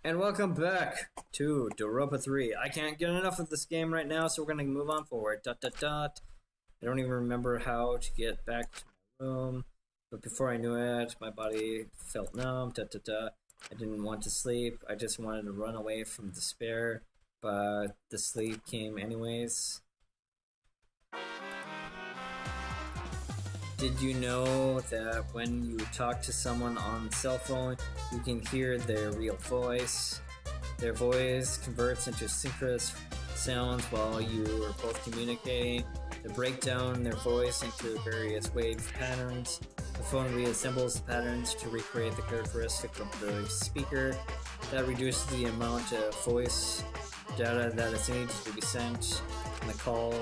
And welcome back to Danganronpa 3. I can't get enough of this game right now, so we're gonna move on forward. Dot dot dot. I don't even remember how to get back to my room, but before I knew it, my body felt numb. Dot dot dot. I didn't want to sleep. I just wanted to run away from despair, but the sleep came anyways. Did you know that when you talk to someone on the cell phone, you can hear their real voice? Their voice converts into synchronous sounds while you are both communicating. They break down their voice into various wave patterns. The phone reassembles the patterns to recreate the characteristic of the speaker. That reduces the amount of voice data that is needed to be sent on the call.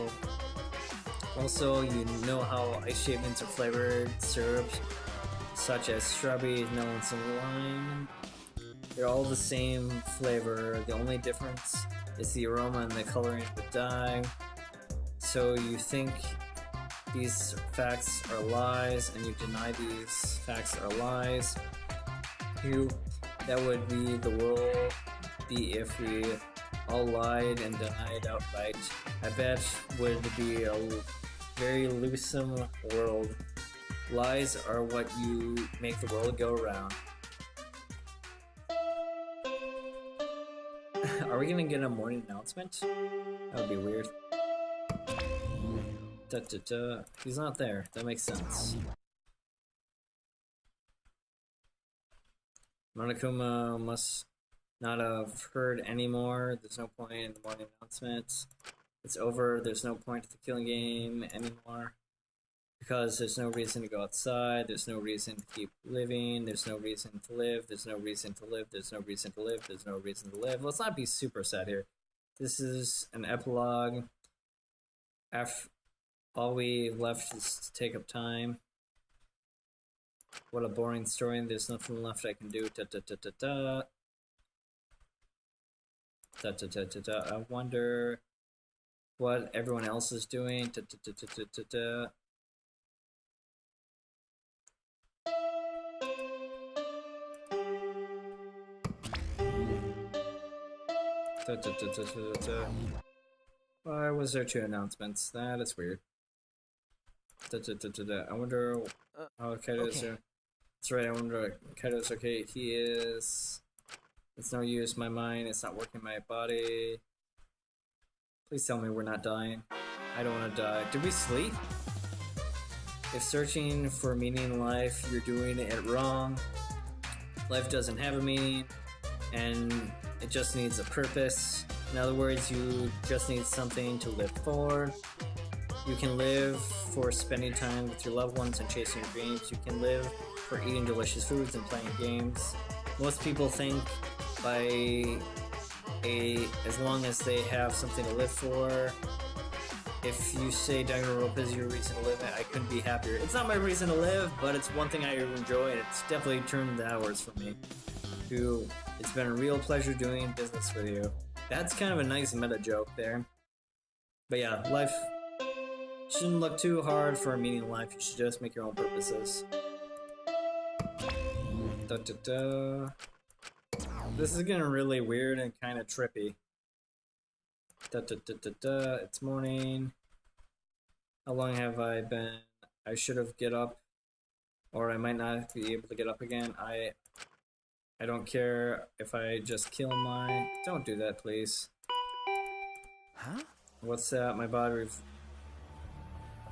Also, you know how ice shavings are flavored syrups, such as strawberries, melons, and lime. They're all the same flavor. The only difference is the aroma and the coloring of the dye. So you think these facts are lies, and you deny these facts are lies. That would be the world be if we all lied and denied outright. I bet would be a very loathsome world. Lies are what you make the world go round. Are we gonna get a morning announcement? That would be weird. Da, da, da. He's not there. That makes sense. Monokuma must not have heard anymore. There's no point in the morning announcements. It's over. There's no point to the killing game anymore. Because there's no reason to go outside. There's no reason to keep living. There's no reason to live. There's no reason to live. There's no reason to live. There's no reason to live. Let's not be super sad here. This is an epilogue. All we left is to take up time. What a boring story. There's nothing left I can do. Da da da da da. Da da da da da. I wonder what everyone else is doing. Da da da da da da da. Da, da, da, da, da, da. Why was there 2 announcements? That is weird. Da, da, da, da, da. I wonder how Kaido's okay. That's right, I wonder if Kaido's okay. He is. It's no use, my mind, it's not working, my body. Please tell me we're not dying. I don't want to die. Did we sleep? If searching for meaning in life, you're doing it wrong. Life doesn't have a meaning, and it just needs a purpose. In other words, you just need something to live for. You can live for spending time with your loved ones and chasing your dreams. You can live for eating delicious foods and playing games. Most people think as long as they have something to live for. If you say Danganronpa is your reason to live, I couldn't be happier. It's not my reason to live, but it's one thing I enjoy, and it's definitely turned the hours for me. It's been a real pleasure doing business with you. That's kind of a nice meta joke there. But yeah, life shouldn't look too hard for a meaning in life. You should just make your own purposes. Da, da, da. This is getting really weird and kind of trippy. Da, da, da, da, da. It's morning. How long have I been? I should have get up, or I might not be able to get up again. I don't care if I just kill my... Don't do that, please. Huh? What's that? My body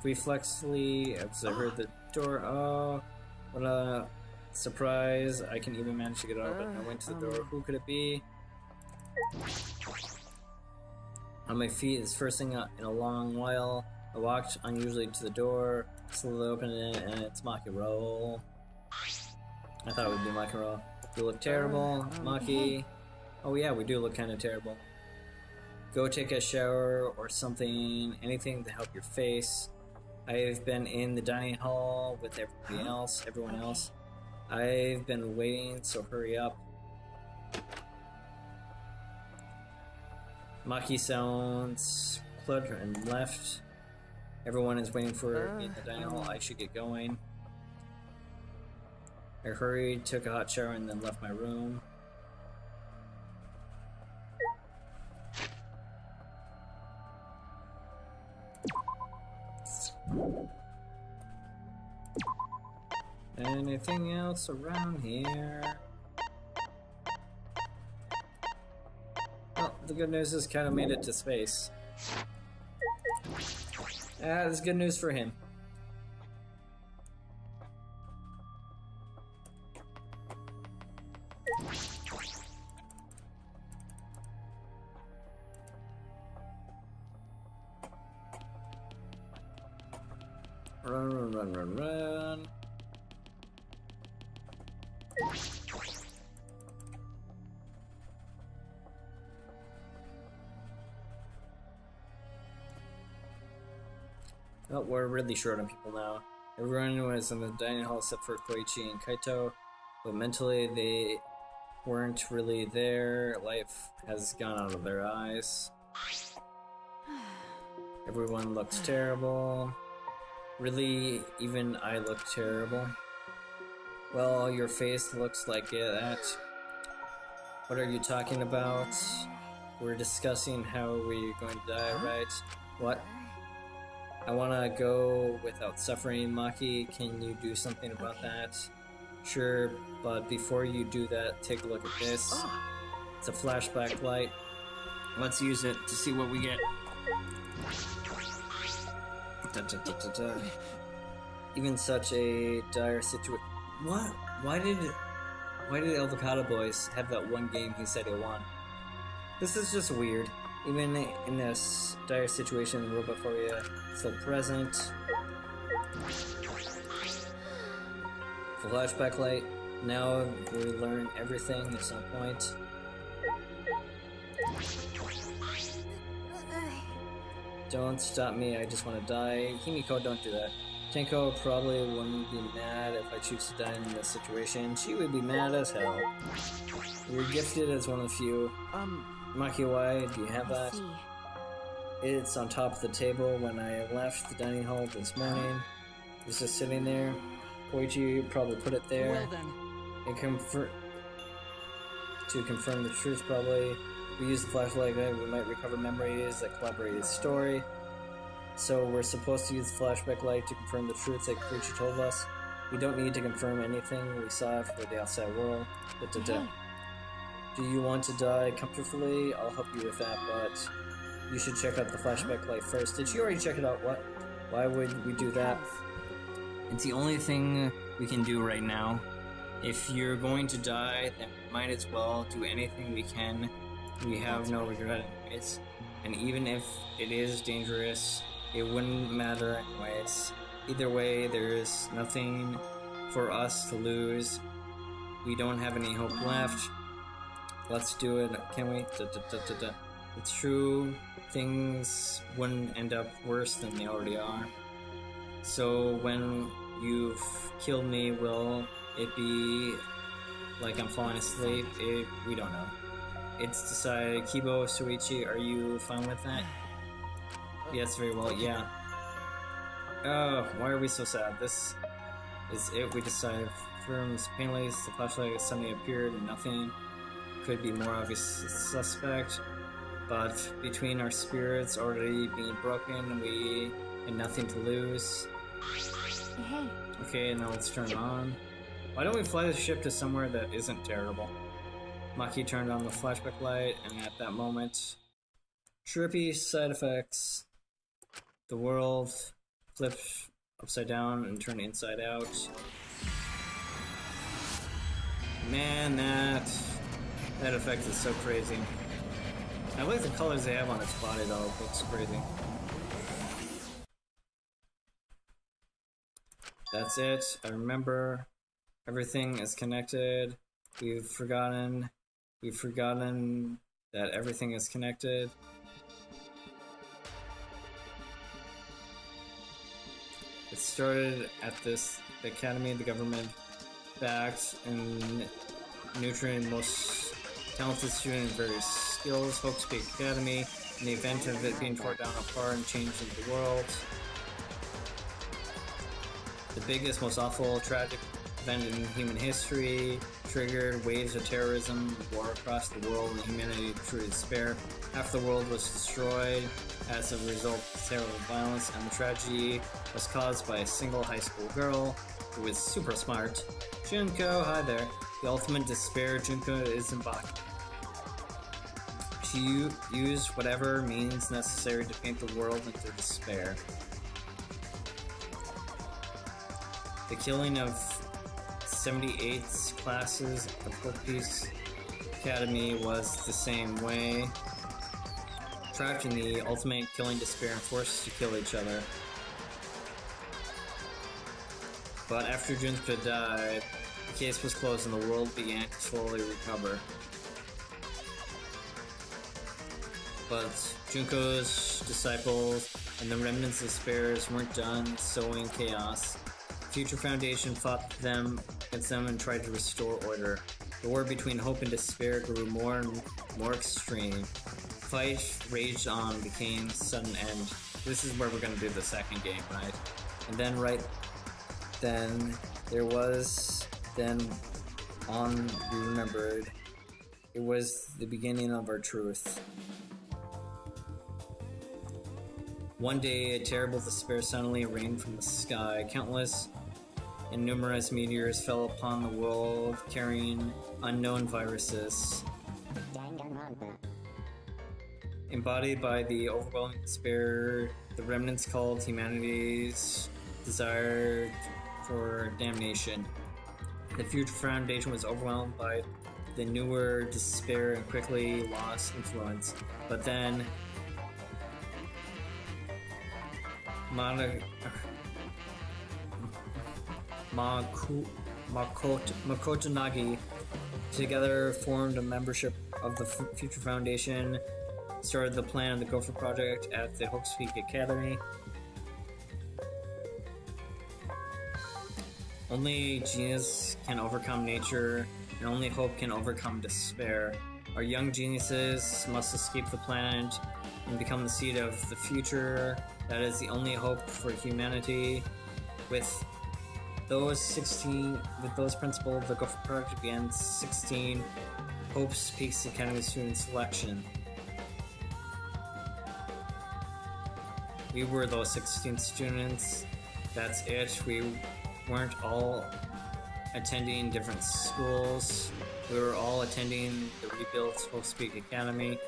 reflexly, as I heard the door. Oh, what a surprise. I can even manage to get up, and I went to the door. Who could it be? On my feet, it's first thing in a long while. I walked unusually to the door, slowly opened it, and it's Maki-Roll. I thought it would be Maki-Roll. You look terrible, Maki. Oh yeah, we do look kind of terrible. Go take a shower or something, anything to help your face. I've been in the dining hall with everyone else. I've been waiting, so hurry up. Maki sounds clutter and left. Everyone is waiting for me in the dining hall. I should get going. I hurried, took a hot shower, and then left my room. Anything else around here? Well, the good news is kind of made it to space. That's good news for him. Run, run, run, run, run. Oh, we're really short on people now. Everyone was in the dining hall except for Koichi and Kaito, but mentally they weren't really there. Life has gone out of their eyes. Everyone looks terrible. Really, even I look terrible. Well, your face looks like that. What are you talking about? We're discussing how we're going to die, right? What? I wanna go without suffering, Maki. Can you do something about that? Sure, but before you do that, take a look at this. It's a flashback light. Let's use it to see what we get. Even such a dire situation. What? Why did Avocado Boys have that one game he said he won? This is just weird. Even in this dire situation, Robophobia is still present. Flashback light. Now we learn everything at some point. Don't stop me, I just want to die. Himiko, don't do that. Tenko probably wouldn't be mad if I choose to die in this situation. She would be mad as hell. You were gifted as one of the few. Maki, why do you have that? It's on top of the table when I left the dining hall this morning. It was just sitting there. Koichi probably put it there. Well then. To confirm the truth, probably. If we use the flashlight, we might recover memories that collaborate the story. So we're supposed to use the flashback light to confirm the truth that Koichi told us. We don't need to confirm anything we saw for the outside world. Do you want to die comfortably? I'll help you with that, but you should check out the flashback light first. Did you already check it out? What? Why would we do that? It's the only thing we can do right now. If you're going to die, then we might as well do anything we can. We have no regret anyways. And even if it is dangerous, it wouldn't matter anyways. Either way, there's nothing for us to lose. We don't have any hope left. Let's do it, can we? It's true, things wouldn't end up worse than they already are. So when you've killed me, will it be like I'm falling asleep? We don't know. It's decided. Kibo, Suichi, are you fine with that? Yes, very well, yeah. Oh, why are we so sad? This is it, we decided. Firms painlessly, the flashlight suddenly appeared and nothing could be more obvious suspect. But between our spirits already being broken, we had nothing to lose. Hey. Okay, now let's turn it on. Why don't we fly the ship to somewhere that isn't terrible? Maki turned on the flashback light, and at that moment, trippy side effects. The world flipped upside down and turned inside out. Man, that effect is so crazy. I like the colors they have on its body though, it looks crazy. That's it, I remember. Everything is connected. We've forgotten that everything is connected. It started at the academy, the government backed and nurturing most talented student in various skills. Hope's Peak Academy, in the event of it being torn down apart and changing the world. The biggest, most awful, tragic event in human history, triggered waves of terrorism, war across the world, and humanity through despair. Half the world was destroyed as a result of terrible violence, and the tragedy was caused by a single high school girl who was super smart. Junko, hi there. The ultimate despair Junko is embodying. She used whatever means necessary to paint the world into despair. The killing of 78 classes of Hope Peace Academy was the same way. Trapped in the ultimate killing despair and forced to kill each other. But after Junko died, the case was closed and the world began to slowly recover. But Junko's disciples and the remnants of spares weren't done sowing chaos. Future Foundation fought them against them and tried to restore order. The war between hope and despair grew more and more extreme. The fight raged on, became sudden end. This is where we're gonna do the second game, right? And then there was we remembered. It was the beginning of our truth. One day, a terrible despair suddenly rained from the sky. Countless and numerous meteors fell upon the world, carrying unknown viruses. Danganronpa. Embodied by the overwhelming despair, the remnants called humanity's desire for damnation. The Future Foundation was overwhelmed by the newer despair and quickly lost influence. But then Makoto Nagi together formed a membership of the Future Foundation, started the plan of the Gopher Project at the Hope's Peak Academy. Only genius can overcome nature, and only hope can overcome despair. Our young geniuses must escape the planet and become the seed of the future. That is the only hope for humanity. With those principles, the Gopher Project began 16 Hope's Peaks Academy student selection. We were those 16 students. That's it. We weren't all attending different schools. We were all attending the rebuilt Hope's Peak Academy.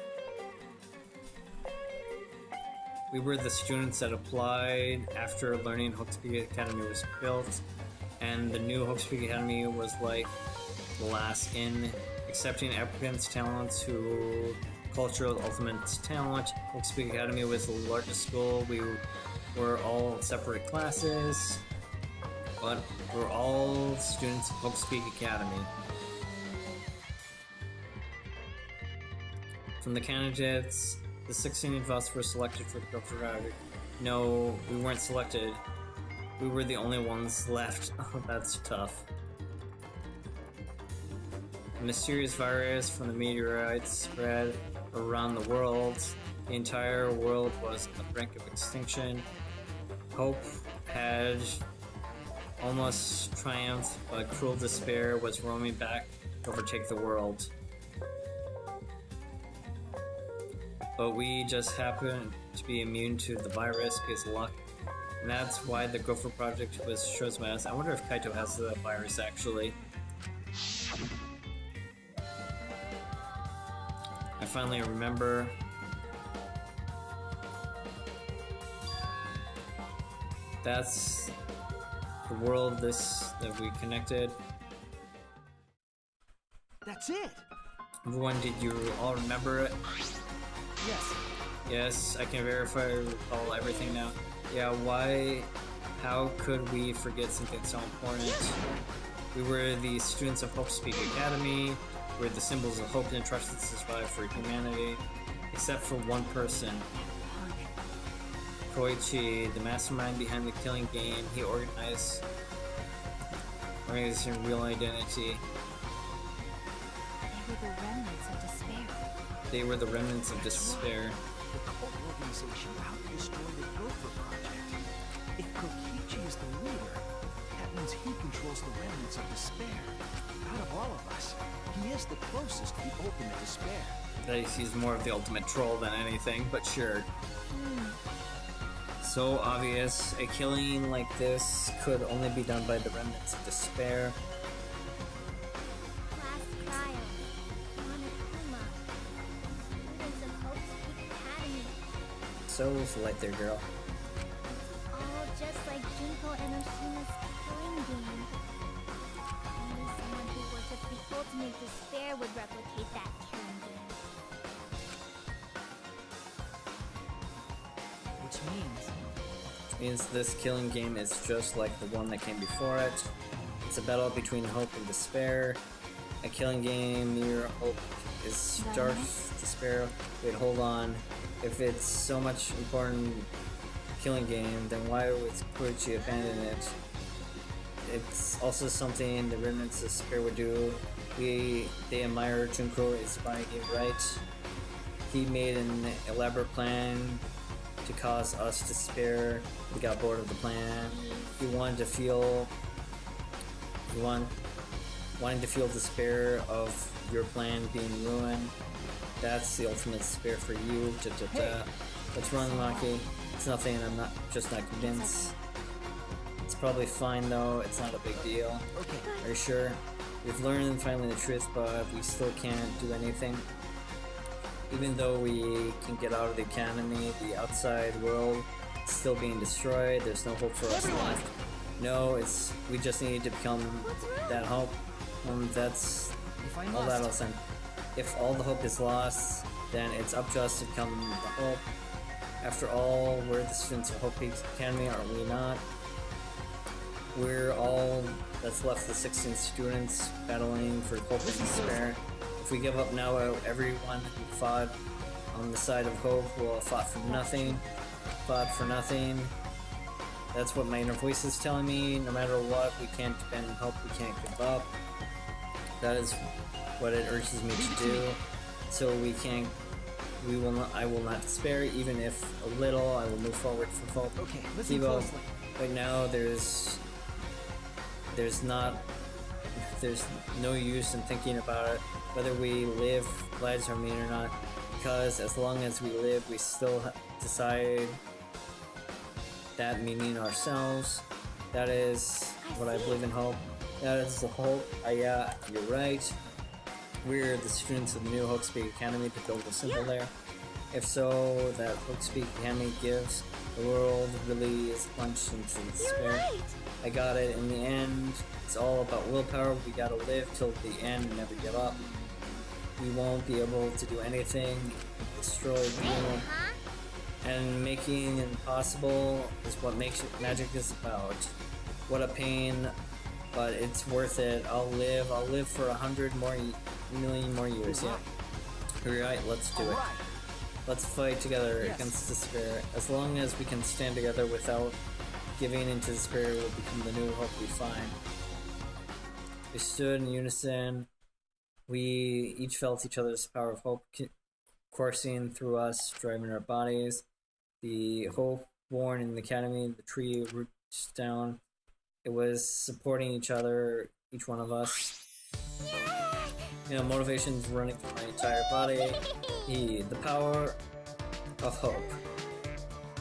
We were the students that applied after learning Hope's Peak Academy was built, and the new Hope's Peak Academy was like the last in, accepting applicants' talents who cultural ultimate talent. Hope's Peak Academy was the largest school. We were all separate classes, but we're all students of Hope's Peak Academy. From the candidates, the 16 of us were selected for the Gopher Project. No, we weren't selected. We were the only ones left. Oh, that's tough. A mysterious virus from the meteorites spread around the world. The entire world was on the brink of extinction. Hope had almost triumphed, but cruel despair was roaming back to overtake the world. But we just happened to be immune to the virus because of luck. And that's why the Gopher Project was chosen by us. I wonder if Kaito has the virus actually. I finally remember. That's the world that we connected. That's it! Everyone, did you all remember it? Yes. Yes, I can verify, recall everything now. Yeah, why? How could we forget something so important? We were the students of Hope's Peak Academy. We were the symbols of hope and trust that survive for humanity. Except for one person. Koichi, the mastermind behind the killing game. He organized his real identity. They were the remnants of despair. The cult organization out to destroy the Gopher Project. If Kokichi is the leader, that means he controls controls the remnants of despair. Out of all of us, he is the closest to the ultimate despair. He's more of the ultimate troll than anything, but sure. So obvious, a killing like this could only be done by the remnants of despair. Class trial. Monokuma. Students of Hope's Peak Academy. So light there, girl. All just like Junko and Oshima's killing game. Only someone who worships the ultimate despair would replicate that killing game. Which means Means this killing game is just like the one that came before it. It's a battle between hope and despair. A killing game near hope is dark despair. Wait, hold on. If it's so much important killing game, then why would Koichi abandon it? It's also something the remnants of despair would do. They admire Junko is buying it right. He made an elaborate plan to cause us despair. We got bored of the plan. He wanted to feel wanting to feel despair of your plan being ruined. That's the ultimate despair for you. Let's run, Maki. It's nothing. I'm not convinced. It's probably fine though. It's not a big deal. okay. Are you sure? We've learned finally the truth, but we still can't do anything. Even though we can get out of the academy, the outside world is still being destroyed. There's no hope for us left. No, we just need to become that hope. That's If I all that must, will send. If all the hope is lost, then it's up to us to become the hope. After all, we're the students of Hope Peak Academy, aren't we not? We're all that's left, the 16 students battling for hope and despair. If we give up now, everyone who fought on the side of hope will have fought for nothing. That's what my inner voice is telling me. No matter what, we can't depend on hope, we can't give up. That is what it urges me to do. So I will not despair, even if a little. I will move forward for hope. okay, listen Kibo, closely. right now there's no use in thinking about it, whether we live lives or mean or not, because as long as we live, we still decide that meaning ourselves. That is what I believe in hope. That is the hope. Yeah, you're right. We're the students of the new Hope Speak Academy to build a symbol there. If so, that Hope Speak Academy gives, the world really is plunged into despair. I got it. In the end, it's all about willpower. We gotta live till the end and never give up. We won't be able to do anything. Destroy the world. And making it impossible is what magic is about. What a pain, but it's worth it. I'll live for 100 million more years. Yeah. You're right. Let's do it. Let's fight together against despair. As long as we can stand together without giving into despair, we'll become the new hope we find. We stood in unison. We each felt each other's power of hope coursing through us, driving our bodies. The hope born in the academy, the tree roots down. It was supporting each other, each one of us. Motivation's running through my entire body. The power of hope.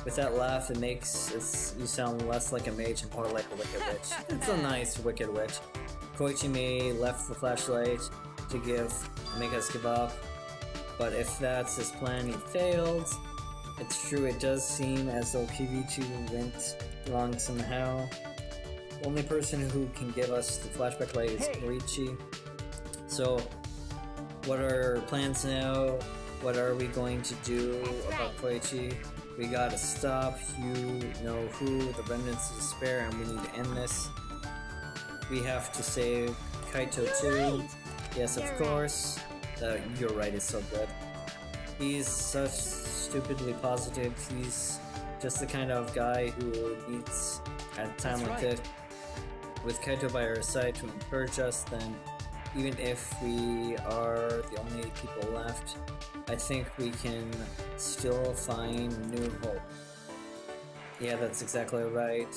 With that laugh, it makes you sound less like a mage and more like a wicked witch. It's a nice wicked witch. Koichi left the flashlight to make us give up. But if that's his plan, he failed. It's true, it does seem as though PV2 went wrong somehow. The only person who can give us the flashback light is Koichi. So, what are our plans now? What are we going to do about Koichi? We gotta stop the remnants of despair, and we need to end this. We have to save Kaito too. Yes, of course. You're right, it's so good. He's such stupidly positive. He's just the kind of guy who needs at a time like this. With Kaito by our side to encourage us, then even if we are the only people left, I think we can still find new hope. Yeah, that's exactly right.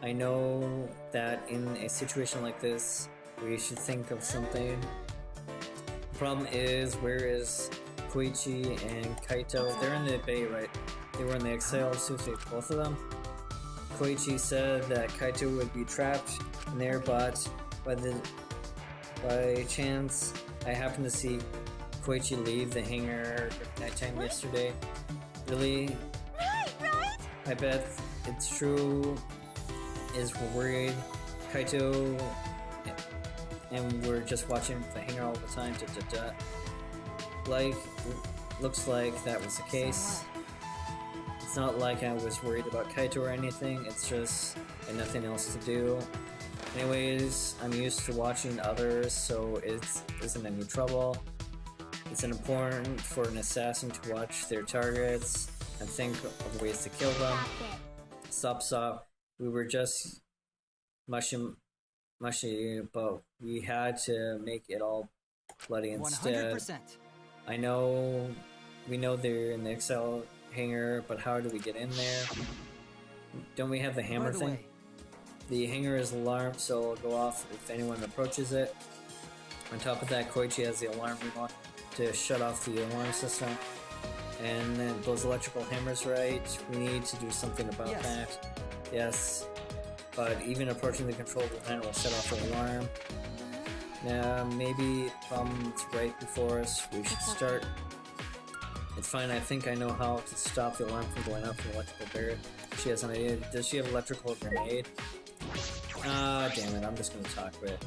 I know that in a situation like this, we should think of something. The problem is, where is Koichi and Kaito? They're in the bay, right? They were in the exile suits, both of them. Koichi said that Kaito would be trapped in there, but by chance, I happened to see Koichi leave the hangar at nighttime yesterday. Really? Right. I bet it's true. Is we're worried. Kaito and we're just watching the hangar all the time. Like, looks like that was the case. It's not like I was worried about Kaito or anything. It's just I had nothing else to do. Anyways, I'm used to watching others, so it isn't any trouble. It's important for an assassin to watch their targets and think of ways to kill them. Stop. We were just mushy, but we had to make it all bloody instead. 100%. We know they're in the Excel hangar, but how do we get in there? Don't we have the hammer Right thing? away. The hangar is alarmed, so it'll go off if anyone approaches it. On top of that, Koichi has the alarm remote to shut off the alarm system. And then those electrical hammers, right? We need to do something about Yes. that. Yes. But even approaching the control panel will shut off the alarm. Now, maybe the problem's right before us. We should start. It's fine, I think I know how to stop the alarm from going off the electrical barrier. She has an idea. Does she have electrical grenade? Ah, damn it, I'm just gonna talk with it.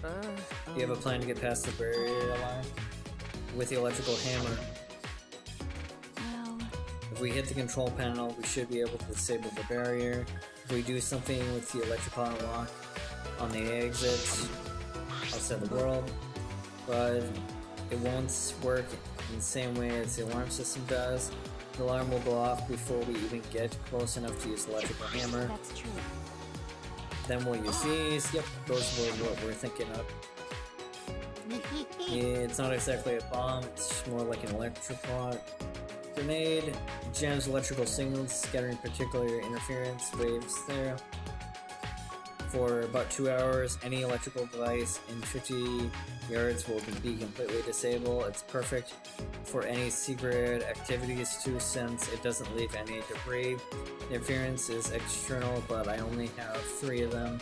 Do you have a plan to get past the barrier alarm? With the electrical hammer. Well, If we hit the control panel, we should be able to disable the barrier. If we do something with the electrical unlock on the exit outside the world, but it won't work in the same way as the alarm system does. The alarm will go off before we even get close enough to use the electrical hammer. that's true. Then we'll use these. Yep, those were what we're thinking of. It's not exactly a bomb, it's more like an electrical grenade. It jams electrical signals, scattering particular interference waves there. For about 2 hours, any electrical device in 50 yards will be completely disabled. It's perfect for any secret activities too, since it doesn't leave any debris. Interference is external, but I only have 3 of them.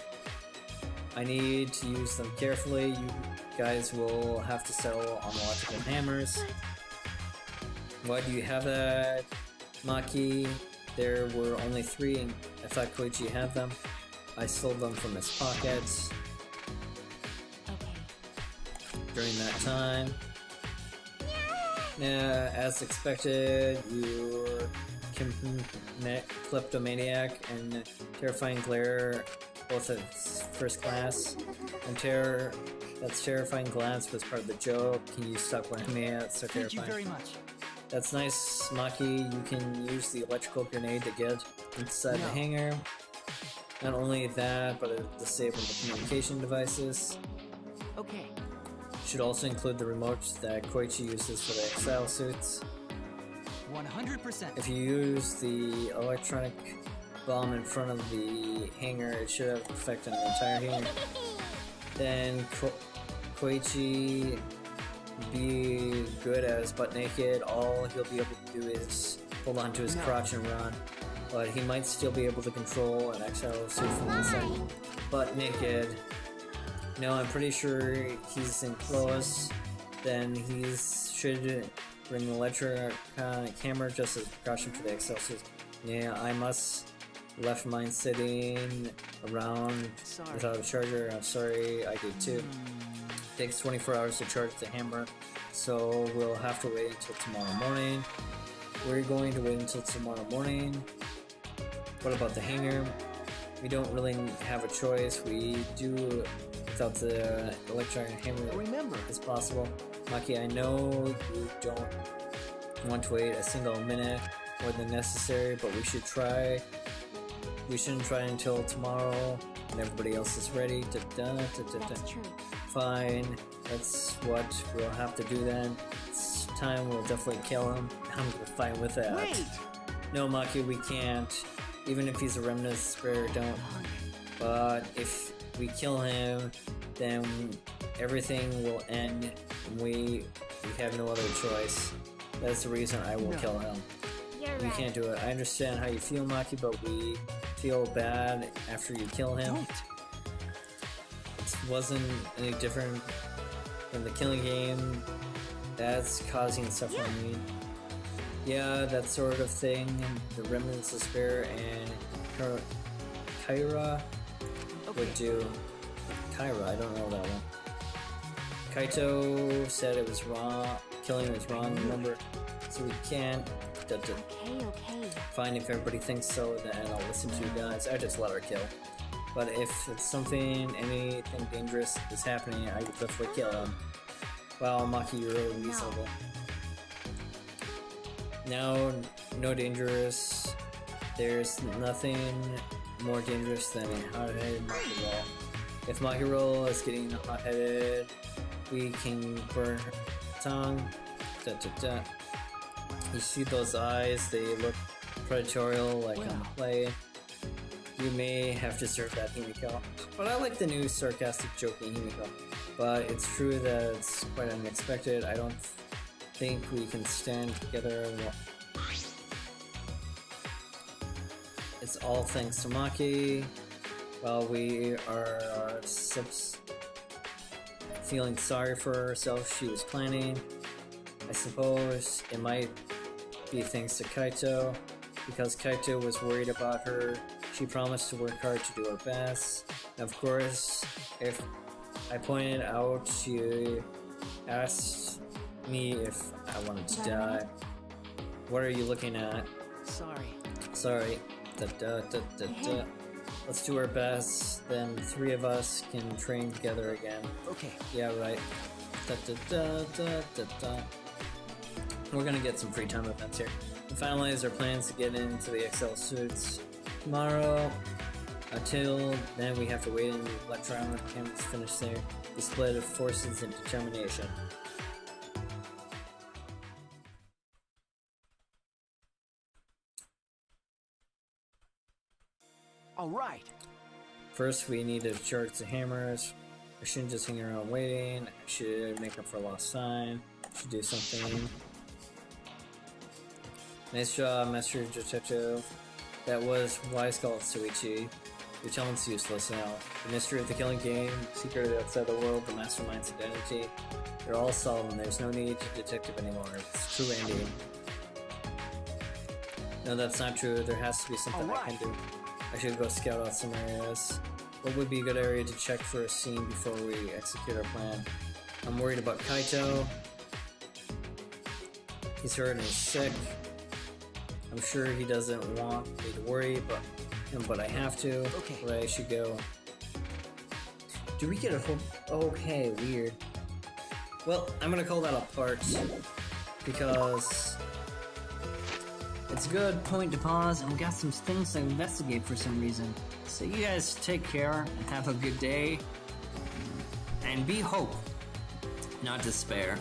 I need to use them carefully. You guys will have to settle on electrical hammers. Why do you have that, Maki? There were only 3 and I thought Koichi had them. I stole them from his pockets Okay. during that time. As expected, your kleptomaniac and terrifying glare, both at first class, and that's terrifying glance was part of the joke. Can you stop glaring me at? So Thank you terrifying. very much. That's nice, Maki. You can use the electrical grenade to get inside the No. hangar. Not only that, but it disabled the communication devices. Okay. Should also include the remote that Koichi uses for the exile suits. 100%. If you use the electronic bomb in front of the hangar, it should have effect on the entire hangar. Then Koichi be good as butt naked. All he'll be able to do is hold on to his crotch and run. But he might still be able to control an exile suit from inside butt naked. No, I'm pretty sure he's in close. Then he should bring the electric camera just as precaution for the exile suit. Yeah, I must left mine sitting around Sorry. without a charger. I'm sorry, I did too. Takes 24 hours to charge the hammer, so we'll have to wait until tomorrow morning. We're going to wait until tomorrow morning. What about the hangar? We don't really have a choice. We do without the electronic hammer Remember, as possible. Maki, I know you don't want to wait a single minute more than necessary, but we should try. We shouldn't try until tomorrow when everybody else is ready. That's true. Fine, that's what we'll have to do then. It's time, we'll definitely kill him. I'm fine with that. wait! No, Maki, we can't. Even if he's a remnant spare, don't. But if we kill him, then everything will end and we have no other choice. That's the reason I will kill him. You're We right. can't do it. I understand how you feel, Maki, but we feel bad after you kill him. Don't. It wasn't any different than the killing game. That's causing suffering. Yeah, that sort of thing. The remnants of despair and Kyra would do. Kyra, I don't know that one. Kaito said it was wrong. Killing was wrong, remember? So we can't. Okay. Fine, if everybody thinks so, then I'll listen to you guys. I just let her kill. But if it's anything dangerous is happening, I would definitely kill him. Wow, Maki, you're really reasonable. No dangerous. There's nothing more dangerous than a hot-headed Maki roll. If Maki roll is getting hot-headed, we can burn her tongue. You see those eyes, they look predatory like on play. You may have to serve that Himiko. But I like the new sarcastic joking Himiko. But it's true that it's quite unexpected. I don't think we can stand together. It's all thanks to Maki. While we are feeling sorry for herself, she was planning. I suppose it might be thanks to Kaito, because Kaito was worried about her. She promised to work hard to do her best. And of course, if I pointed out, she asked me if I wanted to die. What are you looking at? Sorry. Let's do our best, then 3 of us can train together again. Okay. Yeah, right. We're gonna get some free time events here. We finalize our plans to get into the XL suits tomorrow. Until then, we have to wait and let Triumph cameras finish their display of forces and determination. All right. First, we need to charge the hammers. I shouldn't just hang around waiting. I should make up for lost time. I should do something. Nice job, Master Detective. That was wise call, Suichi. Your talent's useless now. The mystery of the killing game, secret outside the world, the mastermind's identity. They're all solved and there's no need to detective anymore. It's true ending. No, that's not true. There has to be something I can do. I should go scout out some areas. What would be a good area to check for a scene before we execute our plan? I'm worried about Kaito. He's hurt and he's sick. I'm sure he doesn't want me to worry about him, but I have to. Okay. Where I should go. Do we get a whole... Okay, weird. Well, I'm gonna call that a part. Because... it's a good point to pause, and we got some things to investigate for some reason. So you guys take care, and have a good day. And be hope, not despair.